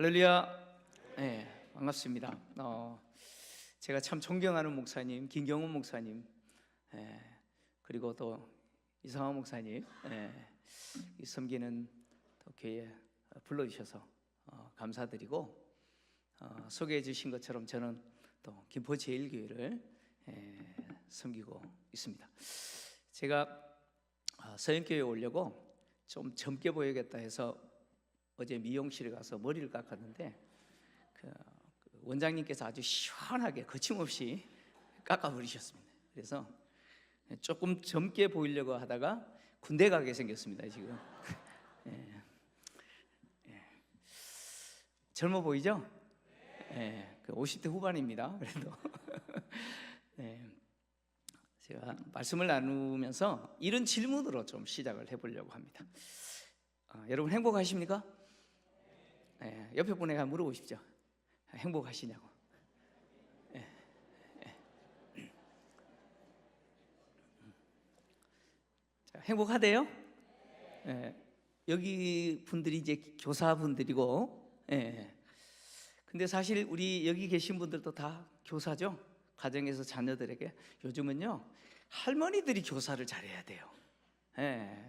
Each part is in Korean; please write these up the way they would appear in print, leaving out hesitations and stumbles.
할렐루야. 네, 반갑습니다. 제가 참 존경하는 목사님 김경훈 목사님, 그리고 또 이상화 목사님, 이 섬기는 또 교회에 불러주셔서 감사드리고, 소개해 주신 것처럼 저는 또 김포제일교회를 섬기고 있습니다. 제가 서영교회에 오려고 좀 젊게 보이겠다 해서 어제 미용실에 가서 머리를 깎았는데 그 원장님께서 아주 시원하게 거침없이 깎아버리셨습니다. 그래서 조금 젊게 보이려고 하다가 군대 가게 생겼습니다 지금. 젊어 보이죠? 50대 후반입니다. 그래도 제가 말씀을 나누면서 이런 질문으로 좀 시작을 해보려고 합니다. 여러분 행복하십니까? 옆에 분에게 물어보십시오. 행복하시냐고. 자, 행복하대요? 여기 분들이 이제 교사분들이고, 근데 사실 우리 여기 계신 분들도 다 교사죠. 가정에서 자녀들에게. 요즘은요 할머니들이 교사를 잘해야 돼요.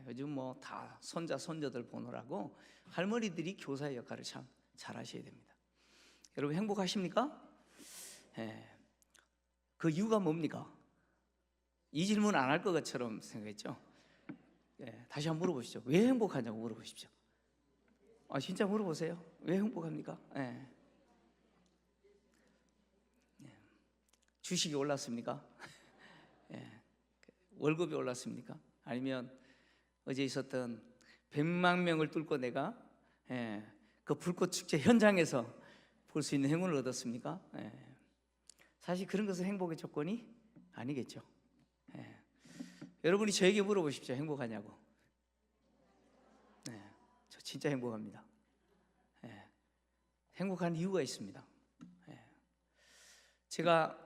요즘 뭐 다 손자 손녀들 보느라고 할머니들이 교사의 역할을 참 잘하셔야 됩니다. 여러분 행복하십니까? 그 이유가 뭡니까? 이 질문 안 할 것처럼 생각했죠? 다시 한번 물어보시죠. 왜 행복하냐고 물어보십시오. 진짜 물어보세요. 왜 행복합니까? 주식이 올랐습니까? 월급이 올랐습니까? 아니면 어제 있었던 100만 명을 뚫고 내가 그 불꽃 축제 현장에서 볼 수 있는 행운을 얻었습니까? 사실 그런 것은 행복의 조건이 아니겠죠. 여러분이 저에게 물어보십시오. 행복하냐고. 저 진짜 행복합니다. 행복한 이유가 있습니다. 제가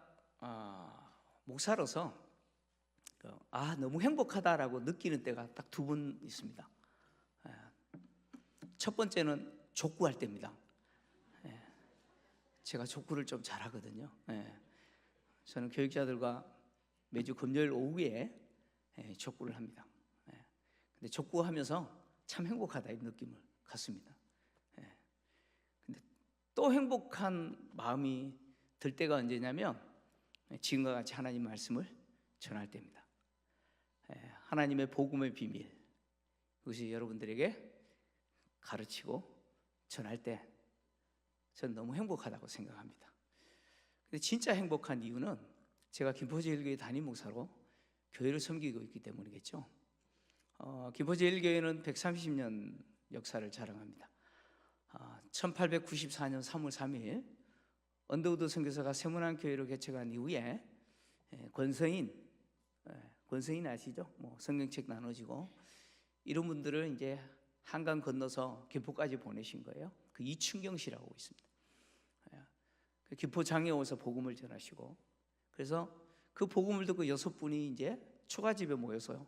목사로서 너무 행복하다라고 느끼는 때가 딱 두 번 있습니다. 첫 번째는 족구할 때입니다. 제가 족구를 좀 잘하거든요. 저는 교육자들과 매주 금요일 오후에 족구를 합니다. 근데 족구하면서 참 행복하다 이 느낌을 갖습니다. 근데 또 행복한 마음이 들 때가 언제냐면 지금과 같이 하나님 말씀을 전할 때입니다. 하나님의 복음의 비밀, 그것이 여러분들에게 가르치고 전할 때 저는 너무 행복하다고 생각합니다. 근데 진짜 행복한 이유는 제가 김포제일교회 담임 목사로 교회를 섬기고 있기 때문이겠죠. 김포제일교회는 130년 역사를 자랑합니다. 1894년 3월 3일 언더우드 선교사가 세문안 교회로 개척한 이후에 권서인 아시죠? 뭐 성경책 나눠지고 이런 분들을 이제 한강 건너서 김포까지 보내신 거예요. 그 이춘경 씨라고 있습니다. 그 김포 장애워서 복음을 전하시고, 그래서 그 복음을 듣고 6분이 이제 초가집에 모여서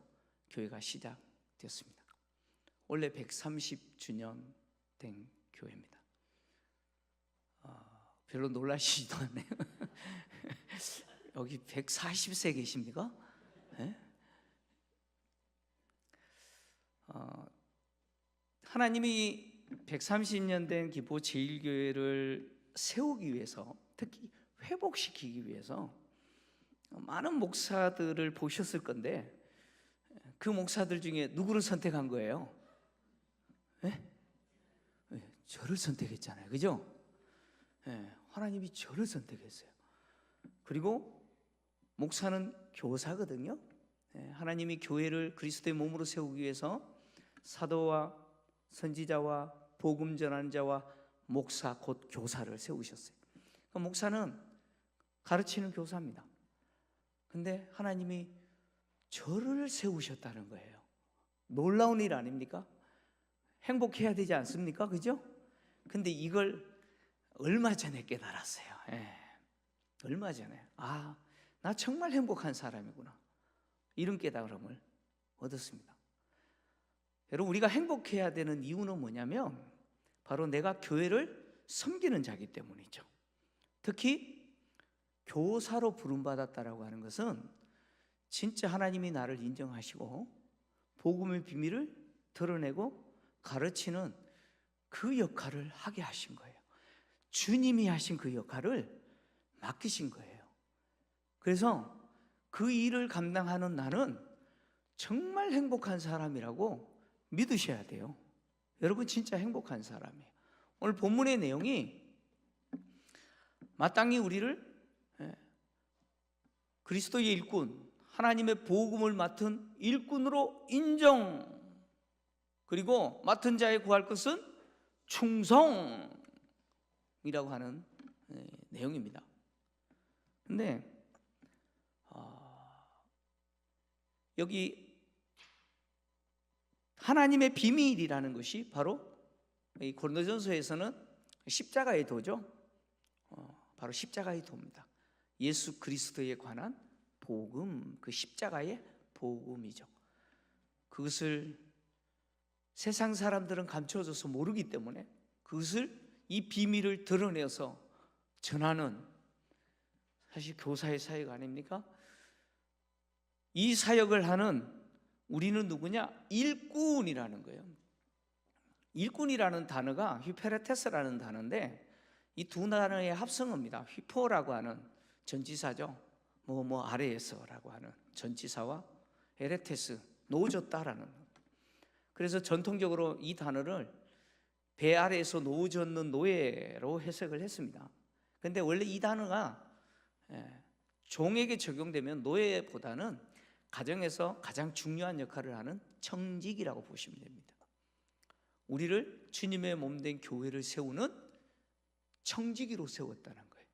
교회가 시작됐습니다. 원래 130주년 된 교회입니다. 별로 놀라시지도 않네요. 여기 140세 계십니까? 하나님이 130년 된 김포제일교회를 세우기 위해서, 특히 회복시키기 위해서 많은 목사들을 보셨을 건데 그 목사들 중에 누구를 선택한 거예요? 저를 선택했잖아요. 그죠? 하나님이 저를 선택했어요. 그리고 목사는 교사거든요. 하나님이 교회를 그리스도의 몸으로 세우기 위해서 사도와 선지자와 복음 전하는 자와 목사 곧 교사를 세우셨어요. 그러니까 목사는 가르치는 교사입니다. 근데 하나님이 저를 세우셨다는 거예요. 놀라운 일 아닙니까? 행복해야 되지 않습니까? 그죠? 근데 이걸 얼마 전에 깨달았어요. 얼마 전에 나 정말 행복한 사람이구나, 이런 깨달음을 얻었습니다. 여러분, 우리가 행복해야 되는 이유는 뭐냐면 바로 내가 교회를 섬기는 자이기 때문이죠. 특히 교사로 부름받았다라고 하는 것은 진짜 하나님이 나를 인정하시고 복음의 비밀을 드러내고 가르치는 그 역할을 하게 하신 거예요. 주님이 하신 그 역할을 맡기신 거예요. 그래서 그 일을 감당하는 나는 정말 행복한 사람이라고 믿으셔야 돼요. 여러분 진짜 행복한 사람이에요. 오늘 본문의 내용이 마땅히 우리를 그리스도의 일꾼, 하나님의 복음을 맡은 일꾼으로 인정, 그리고 맡은 자에 구할 것은 충성이라고 하는 내용입니다. 근데 여기 하나님의 비밀이라는 것이 바로 이 고린도전서에서는 십자가의 도죠. 바로 십자가의 도입니다. 예수 그리스도에 관한 복음, 그 십자가의 복음이죠. 그것을 세상 사람들은 감춰져서 모르기 때문에 그것을, 이 비밀을 드러내서 전하는, 사실 교사의 사역 아닙니까? 이 사역을 하는 우리는 누구냐? 일꾼이라는 거예요. 일꾼이라는 단어가 휘페레테스라는 단어인데 이 두 단어의 합성어입니다. 휘포라고 하는 전치사죠. 뭐 아래에서라고 하는 전치사와 에레테스, 놓아졌다라는. 그래서 전통적으로 이 단어를 배 아래에서 놓아졌는 노예로 해석을 했습니다. 근데 원래 이 단어가 종에게 적용되면 노예보다는 가정에서 가장 중요한 역할을 하는 청직이라고 보시면 됩니다. 우리를 주님의 몸된 교회를 세우는 청지기로 세웠다는 거예요.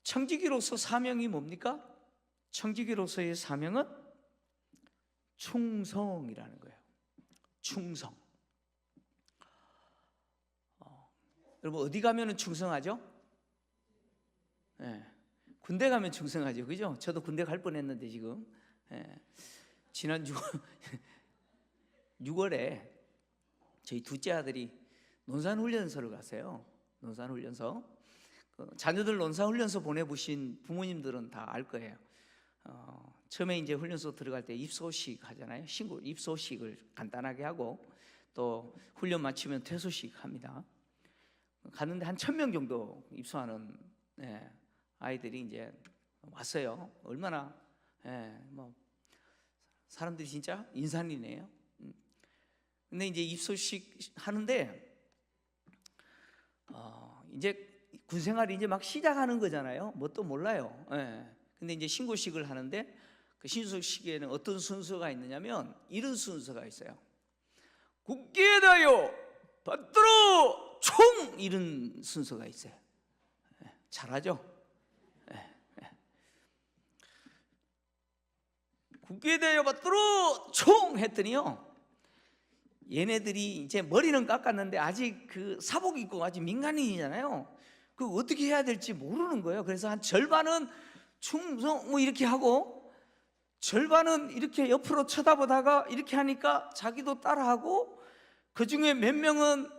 청지기로서 사명이 뭡니까? 청지기로서의 사명은 충성이라는 거예요. 충성. 여러분 어디 가면은 충성하죠? 군대 가면 충성하죠, 그죠? 저도 군대 갈 뻔했는데 지금 지난 6월에 저희 둘째 아들이 논산훈련소를 갔어요. 논산훈련소. 자녀들 논산훈련소 보내보신 부모님들은 다 알 거예요. 처음에 이제 훈련소 들어갈 때 입소식 하잖아요. 입소식을 간단하게 하고 또 훈련 마치면 퇴소식 합니다. 갔는데 한 1,000명 정도 입소하는 아이들이 이제 왔어요. 얼마나 뭐 사람들이 진짜 인산이네요. 근데 이제 입소식 하는데 이제 군생활이 이제 막 시작하는 거잖아요. 뭣도 몰라요. 근데 이제 신고식을 하는데 그 신고식에는 어떤 순서가 있느냐면 이런 순서가 있어요. 굳게 다여 받들어 총, 이런 순서가 있어요. 잘하죠? 굳게 다여 받들어 총 했더니요, 얘네들이 이제 머리는 깎았는데 아직 그 사복 입고 아직 민간인이잖아요. 그 어떻게 해야 될지 모르는 거예요. 그래서 한 절반은 충성 뭐 이렇게 하고 절반은 이렇게 옆으로 쳐다보다가 이렇게 하니까 자기도 따라하고, 그 중에 몇 명은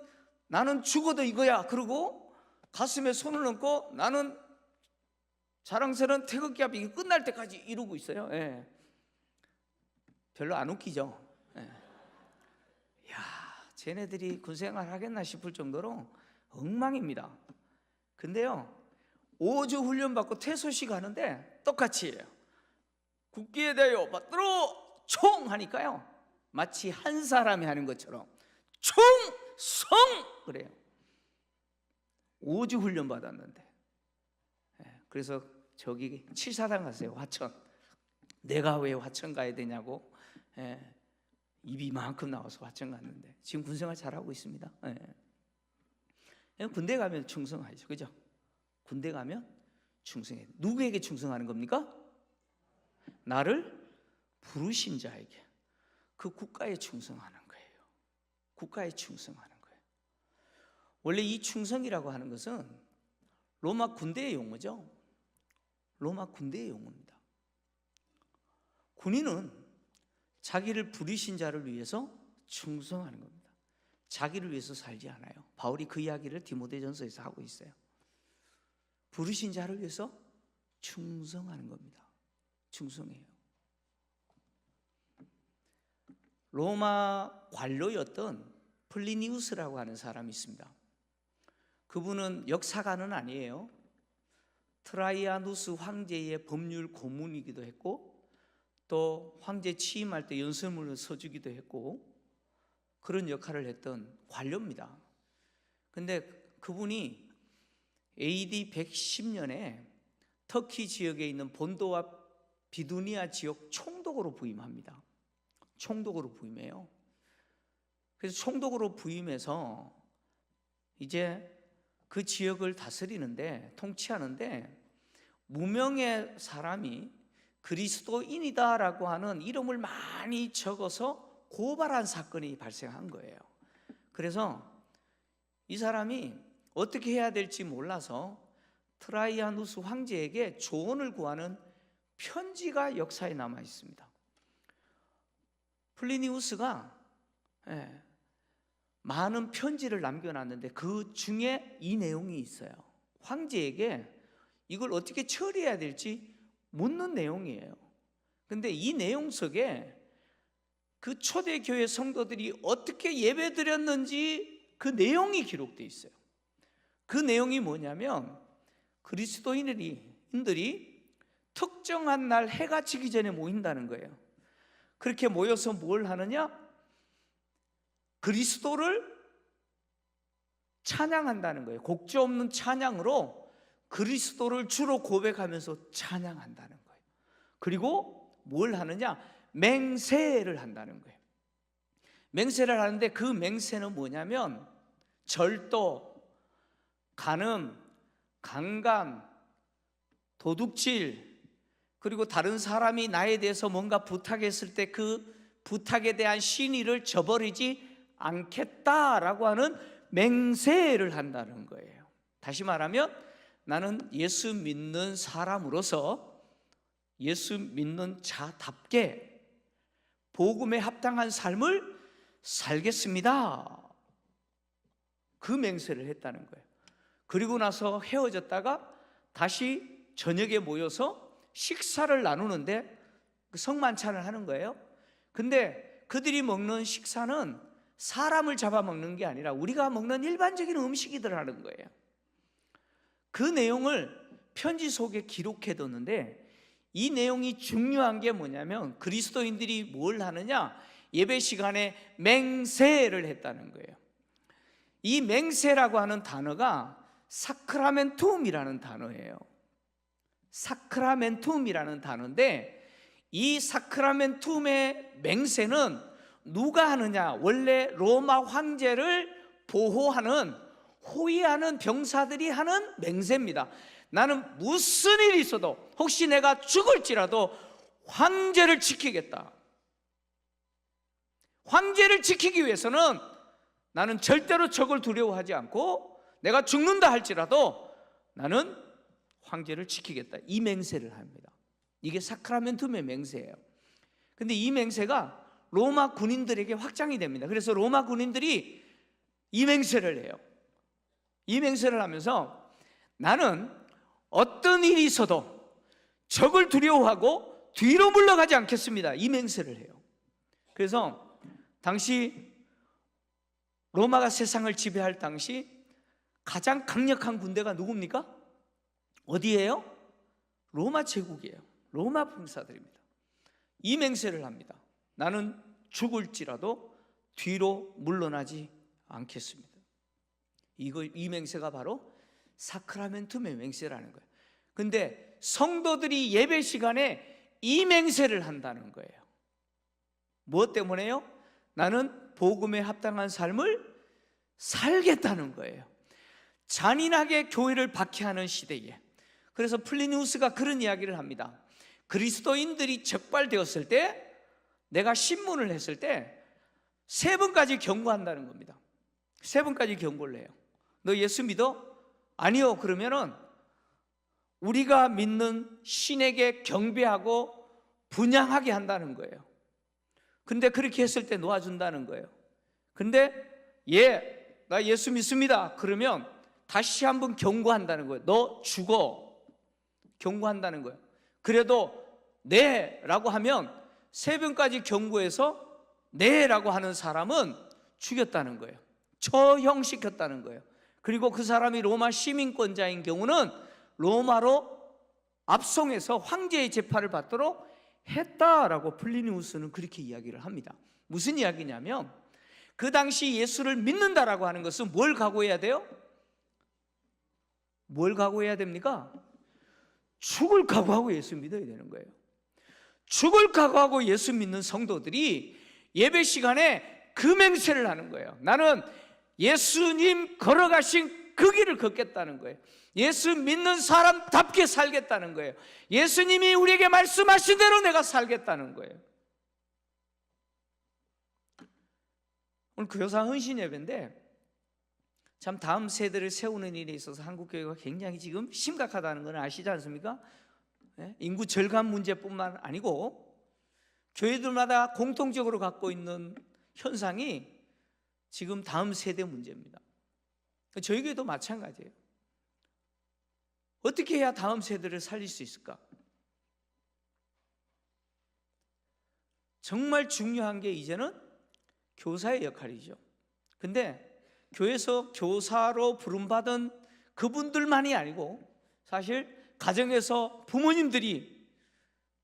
나는 죽어도 이거야 그러고 가슴에 손을 얹고 나는 자랑스러운 태극기 앞에 이게 끝날 때까지 이러고 있어요. 별로 안 웃기죠? 쟤네들이 군생활 하겠나 싶을 정도로 엉망입니다. 근데요, 5주 훈련 받고 퇴소식 하는데 똑같이 해요. 굳게 대여 받들어 총 하니까요, 마치 한 사람이 하는 것처럼 총성 그래요. 5주 훈련 받았는데. 그래서 저기 7사단 갔어요. 화천. 내가 왜 화천 가야 되냐고 입이 이만큼 나와서 화천 갔는데 지금 군생활 잘하고 있습니다. 군대 가면 충성하죠, 그죠? 군대 가면 충성해. 누구에게 충성하는 겁니까? 나를 부르신 자에게, 그 국가에 충성하는 거예요. 국가에 충성하는 거예요. 원래 이 충성이라고 하는 것은 로마 군대의 용어죠. 로마 군대의 용어입니다. 군인은 자기를 부르신 자를 위해서 충성하는 겁니다. 자기를 위해서 살지 않아요. 바울이 그 이야기를 디모데전서에서 하고 있어요. 부르신 자를 위해서 충성하는 겁니다. 충성해요. 로마 관료였던 플리니우스라고 하는 사람이 있습니다. 그분은 역사가는 아니에요. 트라이아누스 황제의 법률 고문이기도 했고, 또 황제 취임할 때 연설문을 써주기도 했고, 그런 역할을 했던 관료입니다. 근데 그분이 AD 110년에 터키 지역에 있는 본도와 비두니아 지역 총독으로 부임합니다. 총독으로 부임해요. 그래서 총독으로 부임해서 이제 그 지역을 다스리는데, 통치하는데, 무명의 사람이 그리스도인이다라고 하는 이름을 많이 적어서 고발한 사건이 발생한 거예요. 그래서 이 사람이 어떻게 해야 될지 몰라서 트라이아누스 황제에게 조언을 구하는 편지가 역사에 남아 있습니다. 플리니우스가 많은 편지를 남겨놨는데 그 중에 이 내용이 있어요. 황제에게 이걸 어떻게 처리해야 될지 묻는 내용이에요. 근데 이 내용 속에 그 초대교회 성도들이 어떻게 예배드렸는지 그 내용이 기록되어 있어요. 그 내용이 뭐냐면, 그리스도인들이 특정한 날 해가 지기 전에 모인다는 거예요. 그렇게 모여서 뭘 하느냐? 그리스도를 찬양한다는 거예요. 곡조 없는 찬양으로 그리스도를 주로 고백하면서 찬양한다는 거예요. 그리고 뭘 하느냐? 맹세를 한다는 거예요. 맹세를 하는데 그 맹세는 뭐냐면, 절도, 간음, 강간, 도둑질, 그리고 다른 사람이 나에 대해서 뭔가 부탁했을 때 그 부탁에 대한 신의를 저버리지 않겠다라고 하는 맹세를 한다는 거예요. 다시 말하면 나는 예수 믿는 사람으로서 예수 믿는 자답게 복음에 합당한 삶을 살겠습니다. 그 맹세를 했다는 거예요. 그리고 나서 헤어졌다가 다시 저녁에 모여서 식사를 나누는데 성만찬을 하는 거예요. 근데 그들이 먹는 식사는 사람을 잡아먹는 게 아니라 우리가 먹는 일반적인 음식이더라는 거예요. 그 내용을 편지 속에 기록해뒀는데, 이 내용이 중요한 게 뭐냐면 그리스도인들이 뭘 하느냐? 예배 시간에 맹세를 했다는 거예요. 이 맹세라고 하는 단어가 사크라멘툼이라는 단어예요. 사크라멘툼이라는 단어인데, 이 사크라멘툼의 맹세는 누가 하느냐? 원래 로마 황제를 보호하는, 호위하는 병사들이 하는 맹세입니다. 나는 무슨 일이 있어도, 혹시 내가 죽을지라도 황제를 지키겠다. 황제를 지키기 위해서는 나는 절대로 적을 두려워하지 않고, 내가 죽는다 할지라도 나는 황제를 지키겠다. 이 맹세를 합니다. 이게 사크라멘툼의 맹세예요. 근데 이 맹세가 로마 군인들에게 확장이 됩니다. 그래서 로마 군인들이 이 맹세를 해요. 이 맹세를 하면서 나는 어떤 일이 있어도 적을 두려워하고 뒤로 물러가지 않겠습니다. 이 맹세를 해요. 그래서 당시 로마가 세상을 지배할 당시 가장 강력한 군대가 누굽니까? 어디예요? 로마 제국이에요. 로마 군사들입니다. 이 맹세를 합니다. 나는 죽을지라도 뒤로 물러나지 않겠습니다. 이 맹세가 바로 사크라멘툼의 맹세라는 거예요. 근데 성도들이 예배 시간에 이 맹세를 한다는 거예요. 무엇 때문에요? 나는 복음에 합당한 삶을 살겠다는 거예요. 잔인하게 교회를 박해하는 시대에. 그래서 플리니우스가 그런 이야기를 합니다. 그리스도인들이 적발되었을 때, 내가 신문을 했을 때 3번까지 경고한다는 겁니다. 3번까지 경고를 해요. 너 예수 믿어? 아니요. 그러면은 우리가 믿는 신에게 경배하고 분향하게 한다는 거예요. 근데 그렇게 했을 때 놓아준다는 거예요. 근데 예, 나 예수 믿습니다. 그러면 다시 한번 경고한다는 거예요. 너 죽어. 경고한다는 거예요. 그래도 네 라고 하면 세 번까지 경고해서 네 라고 하는 사람은 죽였다는 거예요. 처형시켰다는 거예요. 그리고 그 사람이 로마 시민권자인 경우는 로마로 압송해서 황제의 재판을 받도록 했다라고 플리니우스는 그렇게 이야기를 합니다. 무슨 이야기냐면 그 당시 예수를 믿는다라고 하는 것은 뭘 각오해야 돼요? 뭘 각오해야 됩니까? 죽을 각오하고 예수 믿어야 되는 거예요. 죽을 각오하고 예수 믿는 성도들이 예배 시간에 그 맹세를 하는 거예요. 나는 예수님 걸어가신 그 길을 걷겠다는 거예요. 예수 믿는 사람답게 살겠다는 거예요. 예수님이 우리에게 말씀하신 대로 내가 살겠다는 거예요. 오늘 교사 헌신 예배인데 참 다음 세대를 세우는 일에 있어서 한국교회가 굉장히 지금 심각하다는 건 아시지 않습니까? 인구 절감 문제뿐만 아니고 교회들마다 공통적으로 갖고 있는 현상이 지금 다음 세대 문제입니다. 저희 교회도 마찬가지예요. 어떻게 해야 다음 세대를 살릴 수 있을까? 정말 중요한 게 이제는 교사의 역할이죠. 근데 교회에서 교사로 부름받은 그분들만이 아니고 사실 가정에서 부모님들이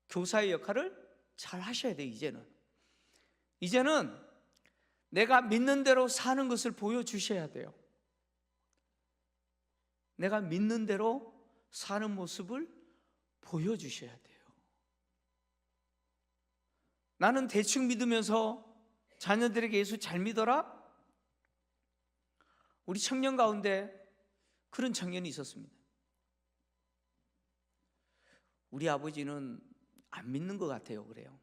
교사의 역할을 잘 하셔야 돼요. 이제는 내가 믿는 대로 사는 것을 보여주셔야 돼요. 내가 믿는 대로 사는 모습을 보여주셔야 돼요. 나는 대충 믿으면서 자녀들에게 예수 잘 믿어라? 우리 청년 가운데 그런 청년이 있었습니다. 우리 아버지는 안 믿는 것 같아요. 그래요.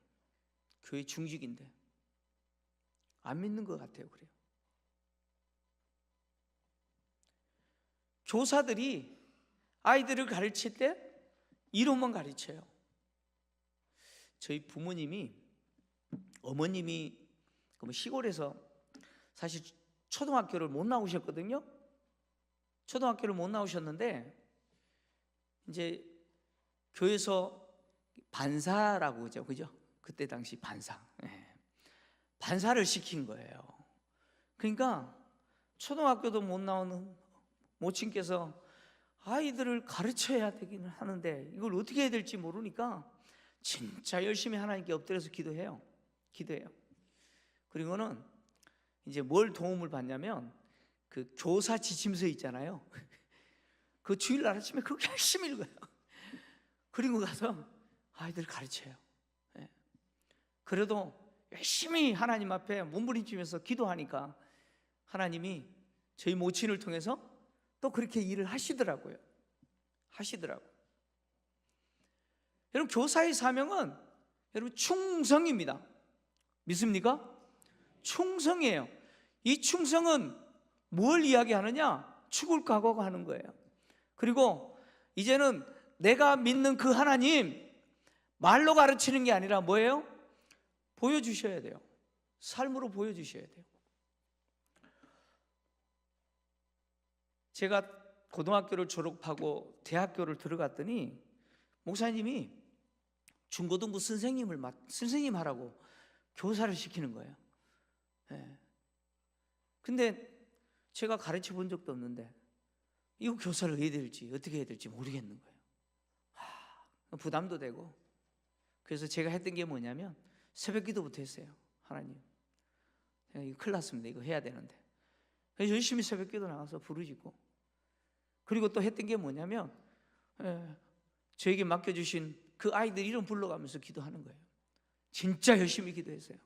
교회 중직인데 안 믿는 것 같아요. 그래요. 교사들이 아이들을 가르칠 때 이론만 가르쳐요. 저희 부모님이, 어머님이 시골에서 사실 초등학교를 못 나오셨거든요. 초등학교를 못 나오셨는데 이제 교회에서 반사라고 그죠? 그때 당시 반사. 반사를 시킨 거예요. 그러니까 초등학교도 못 나오는 모친께서 아이들을 가르쳐야 되기는 하는데 이걸 어떻게 해야 될지 모르니까 진짜 열심히 하나님께 엎드려서 기도해요. 그리고는 이제 뭘 도움을 받냐면 그 교사 지침서 있잖아요. 그 주일날 아침에 그거 열심히 읽어요. 그리고 가서 아이들 가르쳐요. 그래도 열심히 하나님 앞에 몸부림치면서 기도하니까 하나님이 저희 모친을 통해서 또 그렇게 일을 하시더라고요. 여러분, 교사의 사명은 여러분 충성입니다. 믿습니까? 충성이에요. 이 충성은 뭘 이야기하느냐? 죽을 각오하고 하는 거예요. 그리고 이제는 내가 믿는 그 하나님 말로 가르치는 게 아니라 뭐예요? 보여주셔야 돼요. 삶으로 보여주셔야 돼요. 제가 고등학교를 졸업하고 대학교를 들어갔더니 목사님이 중고등부 선생님 하라고 교사를 시키는 거예요. 근데 제가 가르쳐 본 적도 없는데 이거 교사를 어떻게 해야 될지 모르겠는 거예요. 부담도 되고. 그래서 제가 했던 게 뭐냐면 새벽 기도부터 했어요. 하나님, 이거 큰일 났습니다. 이거 해야 되는데. 그래서 열심히 새벽 기도 나가서 부르짖고, 그리고 또 했던 게 뭐냐면 저에게 맡겨주신 그 아이들 이름 불러가면서 기도하는 거예요. 진짜 열심히 기도했어요.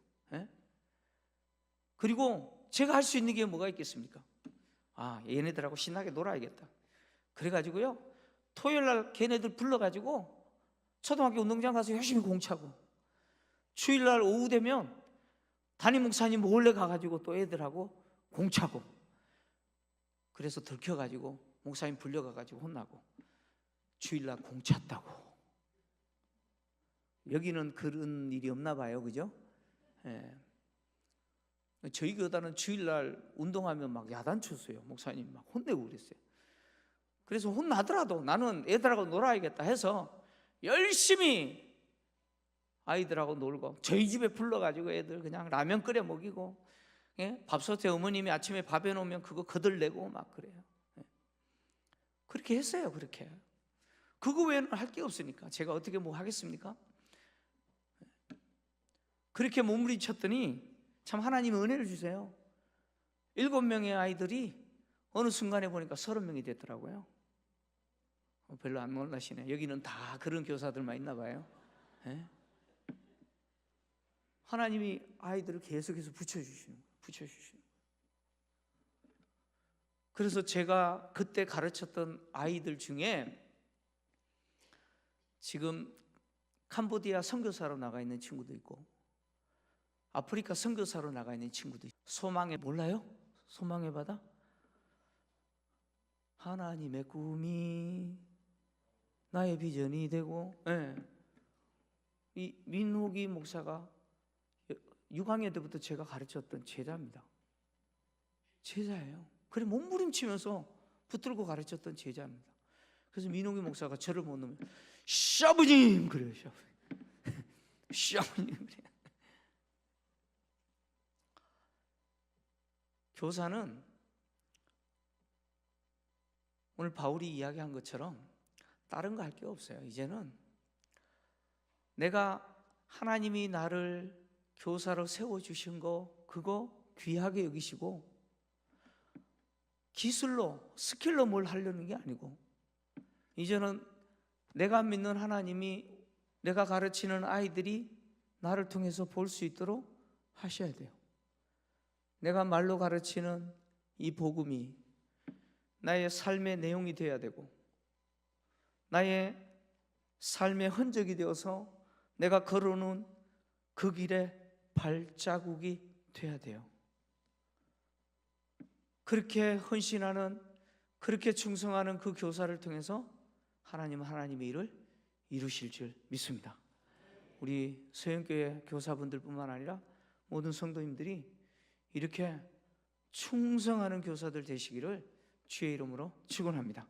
그리고 제가 할 수 있는 게 뭐가 있겠습니까? 얘네들하고 신나게 놀아야겠다. 그래가지고요, 토요일날 걔네들 불러가지고 초등학교 운동장 가서 열심히 공차고, 주일날 오후 되면 담임 목사님 몰래 가가지고 또 애들하고 공차고, 그래서 들켜가지고 목사님 불려가가지고 혼나고, 주일날 공찼다고. 여기는 그런 일이 없나 봐요. 그죠? 저희 교단은 주일날 운동하면 막 야단쳤어요. 목사님 막 혼내고 그랬어요. 그래서 혼나더라도 나는 애들하고 놀아야겠다 해서 열심히 아이들하고 놀고, 저희 집에 불러가지고 애들 그냥 라면 끓여 먹이고, 밥솥에 어머님이 아침에 밥 해놓으면 그거 거들내고 막 그래요. 그렇게 했어요. 그렇게. 그거 외에는 할 게 없으니까 제가 어떻게 뭐 하겠습니까? 그렇게 몸부림쳤더니 참 하나님이 은혜를 주세요. 7명의 아이들이 어느 순간에 보니까 30명이 됐더라고요. 별로 안 놀라시네. 여기는 다 그런 교사들만 있나 봐요. 하나님이 아이들을 계속해서 붙여주시는 거예요. 그래서 제가 그때 가르쳤던 아이들 중에 지금 캄보디아 선교사로 나가 있는 친구도 있고, 아프리카 선교사로 나가 있는 친구도 있고, 소망의, 몰라요? 소망의 바다? 하나님의 꿈이 나의 비전이 되고, 이 민욱이 목사가 6학년 때부터 제가 가르쳤던 제자입니다. 제자예요. 그래 몸부림치면서 붙들고 가르쳤던 제자입니다. 그래서 민욱이 목사가 저를 못 놓으면 샤브님 그래요. 샤브님 그래요. 교사는 오늘 바울이 이야기한 것처럼 다른 거 할 게 없어요. 이제는 내가 하나님이 나를 교사로 세워주신 거 그거 귀하게 여기시고, 기술로 스킬로 뭘 하려는 게 아니고, 이제는 내가 믿는 하나님이 내가 가르치는 아이들이 나를 통해서 볼 수 있도록 하셔야 돼요. 내가 말로 가르치는 이 복음이 나의 삶의 내용이 되어야 되고, 나의 삶의 흔적이 되어서 내가 걸어오는 그 길에 발자국이 돼야 돼요. 그렇게 헌신하는, 그렇게 충성하는 그 교사를 통해서 하나님은 하나님의 일을 이루실 줄 믿습니다. 우리 서영교회 교사분들뿐만 아니라 모든 성도님들이 이렇게 충성하는 교사들 되시기를 주의 이름으로 축원합니다.